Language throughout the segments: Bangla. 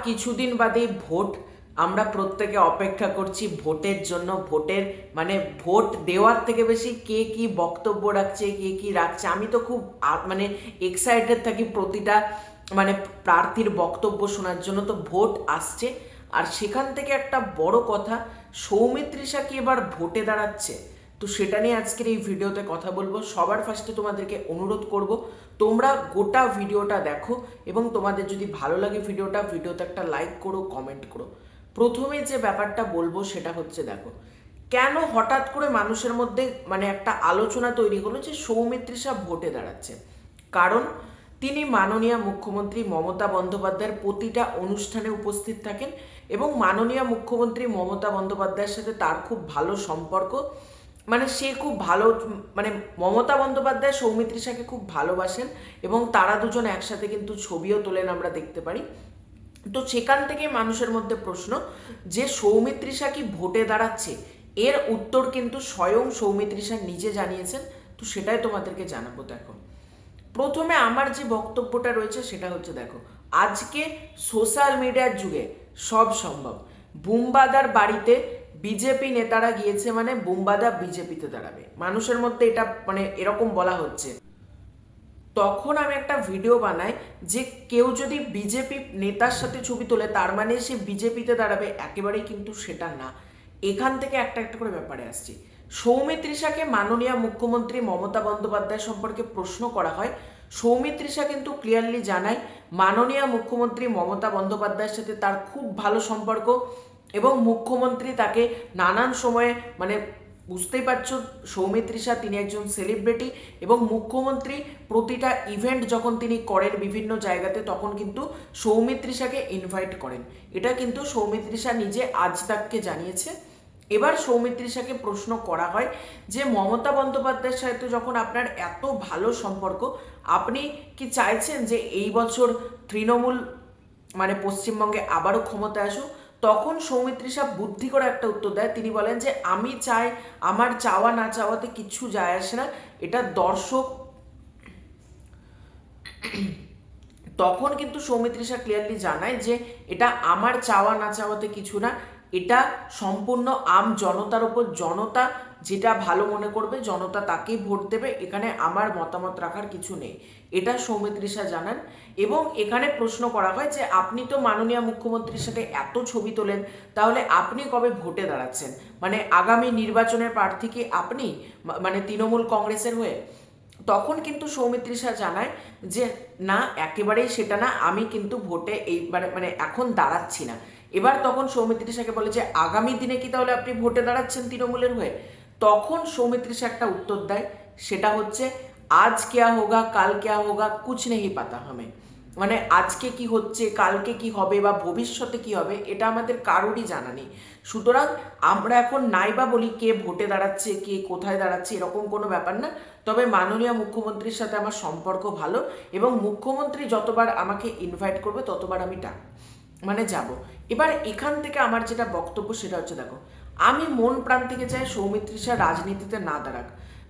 কিছুদিন বাদেই ভোট। আমরা প্রত্যেকে অপেক্ষা করছি ভোটের জন্য। ভোটের মানে ভোট দেওয়ার থেকে বেশি কে কি বক্তব্য রাখছে, কে কি রাখছে, আমি তো খুব মানে এক্সাইটেড থাকি প্রতিটা মানে প্রার্থীর বক্তব্য শোনার জন্য। তো ভোট আসছে, আর সেখান থেকে একটা বড় কথা, সৌমিত্রিষা কি এবার ভোটে দাঁড়াচ্ছে? তো সেটা নিয়ে আজকের এই ভিডিওতে কথা বলবো। সবার ফার্স্টে তোমাদেরকে অনুরোধ করব, তোমরা গোটা ভিডিওটা দেখো এবং তোমাদের যদি ভালো লাগে ভিডিওতে একটা লাইক করো, কমেন্ট করো। প্রথমে যে ব্যাপারটা বলবো সেটা হচ্ছে, দেখো কেন হঠাৎ করে মানুষের মধ্যে মানে একটা আলোচনা তৈরি হলো যে সৌমিত্রিষা ভোটে দাঁড়াচ্ছে। কারণ তিনি মাননীয় মুখ্যমন্ত্রী মমতা বন্দ্যোপাধ্যায়ের প্রতিটা অনুষ্ঠানে উপস্থিত থাকেন এবং মাননীয় মুখ্যমন্ত্রী মমতা বন্দ্যোপাধ্যায়ের সাথে তার খুব ভালো সম্পর্ক। মানে সে খুব ভালো, মানে মমতা বন্দ্যোপাধ্যায় সৌমিত্রিষাকে খুব ভালোবাসেন এবং তারা দুজন একসাথে কিন্তু ছবিও তোলেন, আমরা দেখতে পারি। তো সেখান থেকে মানুষের মধ্যে প্রশ্ন যে সৌমিত্রিষা কি ভোটে দাঁড়াচ্ছে, এর উত্তর কিন্তু স্বয়ং সৌমিত্রিষা নিজে জানিয়েছেন। তো সেটাই তোমাদেরকে জানাবো। দেখো, প্রথমে আমার যে বক্তব্যটা রয়েছে সেটা হচ্ছে, দেখো আজকে সোশ্যাল মিডিয়ার যুগে সব সম্ভব। বুম্বাদার বাড়িতে বিজেপি নেতারা গিয়েছে মানে বুম্বাদা বিজেপিতে দাঁড়াবে, মানুষের মধ্যে এটা মানে এরকম বলা হচ্ছে। তখন আমি একটা ভিডিও বানাই যে কেউ যদি বিজেপি নেতার সাথে ছবি তোলে তার মানে সে বিজেপিতে দাঁড়াবে, একেবারেই কিন্তু সেটা না। এখান থেকে একটা একটা করে ব্যাপারে আসছি। সৌমিত্রিষাকে মাননীয় মুখ্যমন্ত্রী মমতা বন্দ্যোপাধ্যায় সম্পর্কে প্রশ্ন করা হয়। সৌমিত্রিষা কিন্তু ক্লিয়ারলি জানায় মাননীয় মুখ্যমন্ত্রী মমতা বন্দ্যোপাধ্যায়ের সাথে তার খুব ভালো সম্পর্ক এবং মুখ্যমন্ত্রী তাকে নানান সময়ে মানে বুঝতেই পারছো সৌমিত্রিষা তিনি একজন সেলিব্রিটি এবং মুখ্যমন্ত্রী প্রতিটা ইভেন্ট যখন তিনি করেন বিভিন্ন জায়গাতে তখন কিন্তু সৌমিত্রিষাকে ইনভাইট করেন। এটা কিন্তু সৌমিত্রিষা নিজে আজ তাককে জানিয়েছে। এবার সৌমিত্রিষাকে প্রশ্ন করা হয় যে মমতা বন্দ্যোপাধ্যায়ের সাথে যখন আপনার এত ভালো সম্পর্ক, আপনি কি চাইছেন যে এই বছর তৃণমূল মানে পশ্চিমবঙ্গে আবারও ক্ষমতায় আসুক? তখন সৌমিত্রিষা বুদ্ধি করে একটা উত্তর দেয়। তিনি বলেন যে আমি চাই, আমার চাওয়া না চাওয়াতে কিচ্ছু যায় আসে না, এটা দর্শক। তখন কিন্তু সৌমিত্রিষা ক্লিয়ারলি জানায় যে এটা আমার চাওয়া না চাওয়াতে কিছু না, এটা সম্পূর্ণ আম জনতার উপর, জনতা যেটা ভালো মনে করবে জনতা তাকেই ভোট দেবে, এখানে আমার মতামত রাখার কিছু নেই, এটা সৌমিত্রিষা জানান। এবং এখানে প্রশ্ন করা হয় যে আপনি তো মাননীয় মুখ্যমন্ত্রীর সাথে এত ছবি তোলেন, তাহলে আপনি কবে ভোটে দাঁড়াচ্ছেন? মানে আগামী নির্বাচনের প্রার্থী কি আপনি মানে তৃণমূল কংগ্রেসের হয়ে? তখন কিন্তু সৌমিত্রিষা জানায় যে না, একেবারেই সেটা না, আমি কিন্তু ভোটে এইবারে মানে এখন দাঁড়াচ্ছি না। এবার তখন সৌমিত্রিষাকে বলে যে আগামী দিনে কি তাহলে আপনি ভোটে দাঁড়াচ্ছেন তৃণমূলের হয়ে? তখন সৌমিত্রিষা একটা উত্তর দেয়, সেটা হচ্ছে আজ কেয়া হোগা কাল কেয়া হোগা কুছ নেহি পাতা হামে। মানে আজকে কি হচ্ছে, কালকে কি হবে বা ভবিষ্যতে কি হবে এটা আমাদের কারোরই জানা নেই। সুতরাং আমরা এখন নাইবা বলি কে ভোটে দাঁড়াচ্ছে, কে কোথায় দাঁড়াচ্ছে, এরকম কোনো ব্যাপার না। তবে মাননীয় মুখ্যমন্ত্রীর সাথে আমার সম্পর্ক ভালো এবং মুখ্যমন্ত্রী যতবার আমাকে ইনভাইট করবে ততবার আমি মানে যাব। এবার এখান থেকে আমার যেটা বক্তব্য সেটা হচ্ছে, দেখো আমি মন প্রাণ থেকে চাই সৌমিত্রিষা রাজনীতিতে না দাঁড়াক।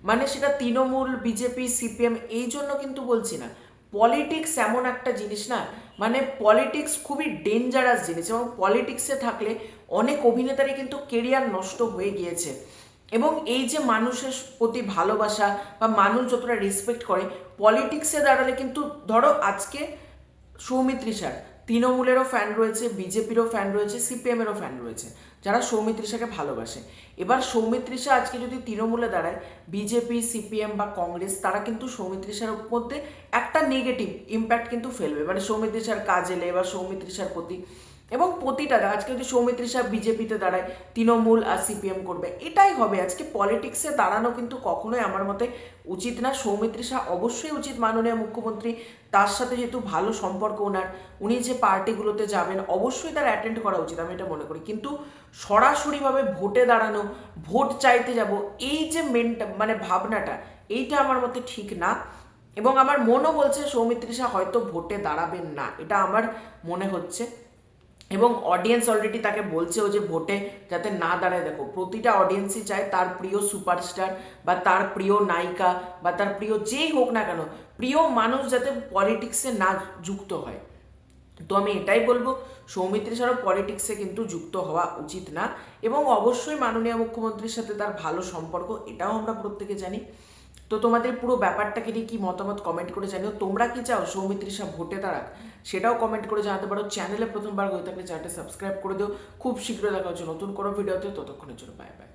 মানে সেটা তৃণমূল, বিজেপি, সিপিএম এই জন্য কিন্তু বলছি না। পলিটিক্স এমন একটা জিনিস না, মানে পলিটিক্স খুবই ডেঞ্জারাস জিনিস এবং পলিটিক্সে থাকলে অনেক অভিনেতারই কিন্তু কেরিয়ার নষ্ট হয়ে গিয়েছে। এবং এই যে মানুষের প্রতি ভালোবাসা বা মানুষ যতটা রেসপেক্ট করে, পলিটিক্সে দাঁড়ালে কিন্তু ধরো আজকে সৌমিত্রিষার তৃণমূলেরও ফ্যান রয়েছে, বিজেপিরও ফ্যান রয়েছে, সিপিএমেরও ফ্যান রয়েছে যারা সৌমিত্রিষাকে ভালোবাসে। এবার সৌমিত্রিষা আজকে যদি তৃণমূলে দাঁড়ায়, বিজেপি, সিপিএম বা কংগ্রেস তারা কিন্তু সৌমিত্রিষার মধ্যে একটা নেগেটিভ ইম্প্যাক্ট কিন্তু ফেলবে, মানে সৌমিত্রিষার কাজ এলে বা সৌমিত্রিষার প্রতি। এবং প্রতিটা আজকে যদি সৌমিত্রিষা বিজেপিতে দাঁড়ায়, তৃণমূল আর সিপিএম করবে, এটাই হবে। আজকে পলিটিক্সে দাঁড়ানো কিন্তু কখনোই আমার মতে উচিত না। সৌমিত্রিষা অবশ্যই উচিত মাননীয় মুখ্যমন্ত্রী তার সাথে যেহেতু ভালো সম্পর্ক ওনার, উনি যে পার্টিগুলোতে যাবেন অবশ্যই তার অ্যাটেন্ড করা উচিত, আমি এটা মনে করি। কিন্তু সরাসরিভাবে ভোটে দাঁড়ানো, ভোট চাইতে যাব, এই যে মানে ভাবনাটা, এইটা আমার মতে ঠিক না। এবং আমার মনও বলছে সৌমিত্রিষা হয়তো ভোটে দাঁড়াবেন না, এটা আমার মনে হচ্ছে। এবং অডিয়েন্স অলরেডি তাকে বলছেও যে ভোটে যাতে না দাঁড়ায়। দেখো প্রতিটা অডিয়েন্সই চায় তার প্রিয় সুপারস্টার বা তার প্রিয় নায়িকা বা তার প্রিয় যেই হোক না কেন, প্রিয় মানুষ যাতে পলিটিক্সে না যুক্ত হয়। তো আমি এটাই বলবো, সৌমিত্রী ছাড়াও পলিটিক্সে কিন্তু যুক্ত হওয়া উচিত না, এবং অবশ্যই মাননীয় মুখ্যমন্ত্রীর সাথে তার ভালো সম্পর্ক, এটাও আমরা প্রত্যেকে জানি। তো তোমাদের পুরো ব্যাপারটাকে নিয়ে কি মতামত কমেন্ট করে জানিও। তোমরা কি চাও সৌমিত্রী শাহ ভোটে দাঁড়াক, সেটাও কমেন্ট করে জানাতে পারো। চ্যানেলে প্রথমবার হয়ে থাকলে চ্যানেলটা সাবস্ক্রাইব করে দিও। খুব শীঘ্রই দেখা হচ্ছে নতুন কোনো ভিডিওতে, ততক্ষণের জন্য বাই বাই।